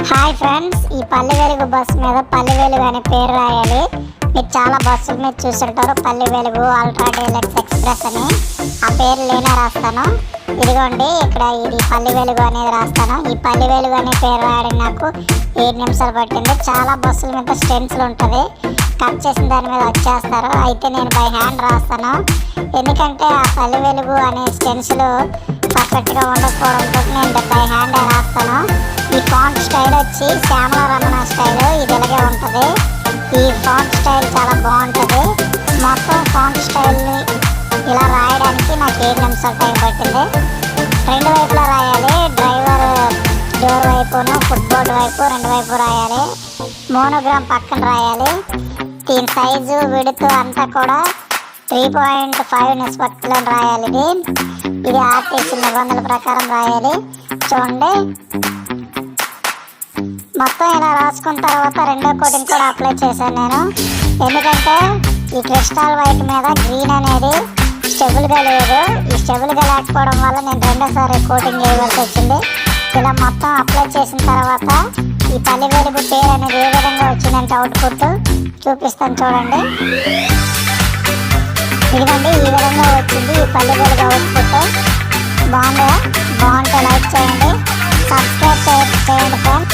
Hi friends, ఈ Palle Velugu bus మీద పల్లె వెలుగు అనే పేరు రాయాలి. మీరు చాలా బస్సుల మీద చూస్తుంటారు Palle Velugu, ultra deluxe express అని. ఆ పేరు లేనే రాస్తాను. ఇదిగోండి, ఇక్కడ ఇది పల్లె వెలుగు అనేది రాస్తాను. ఈ పల్లె వెలుగు అనే పేరు రాయడం నాకు 7 నిమిషాలు పట్టింది. చాలా బస్సుల మీద స్టెన్సిల్ ఉంటుంది, కట్ చేసిన దాని మీద వచ్చేస్తారు. అయితే నేను బై హ్యాండ్ రాస్తాను, ఎందుకంటే ఆ పల్లె వెలుగు అనే స్టెన్సిల్ పర్ఫెక్ట్గా ఉండకపోవడంతో నేను బై హ్యాండే రాస్తాను. ఈ ఫాంట్ స్టైల్ వచ్చి శ్యామల రమణ స్టైల్, ఇది ఇలాగే ఉంటుంది. ఈ ఫాంట్ స్టైల్ చాలా బాగుంటుంది. మొత్తం ఫాంట్ స్టైల్ని ఇలా రాయడానికి నాకు 7 నిమిషాలు టైం పట్టింది. 2 వైపులా రాయాలి. డ్రైవర్ డోర్ వైపును ఫుట్బోర్డ్ వైపు 2 వైపు రాయాలి. మోనోగ్రామ్ పక్కన రాయాలి. దీని సైజు విడుతు అంతా కూడా 3.5 నిష్పత్తిలో రాయాలి. ఇది ఆర్టీసీ నిబంధనల ప్రకారం రాయాలి. చూడండి, మొత్తం ఇలా రాసుకున్న తర్వాత రెండో కోటింగ్ కూడా అప్లై చేశాను నేను. ఎందుకంటే ఈ క్రిస్టల్ వైట్ మీద గ్రీన్ అనేది స్టెబుల్గా లేదు. ఈ స్టెబుల్గా లేకపోవడం వల్ల నేను రెండోసారి కోటింగ్ వేయవలసి వచ్చింది. ఇలా మొత్తం అప్లై చేసిన తర్వాత ఈ పల్లె వెలుగు పేరు అనేది ఏ విధంగా వచ్చిందంటే అవుట్పుట్ చూపిస్తాను చూడండి. ఇదిగోండి, ఈ విధంగా వచ్చింది ఈ పల్లె వెలుగు అవుట్పుట్. బాగుంటే లైక్ చేయండి, సబ్స్క్రైబ్ చేయండి ఫ్రెండ్స్.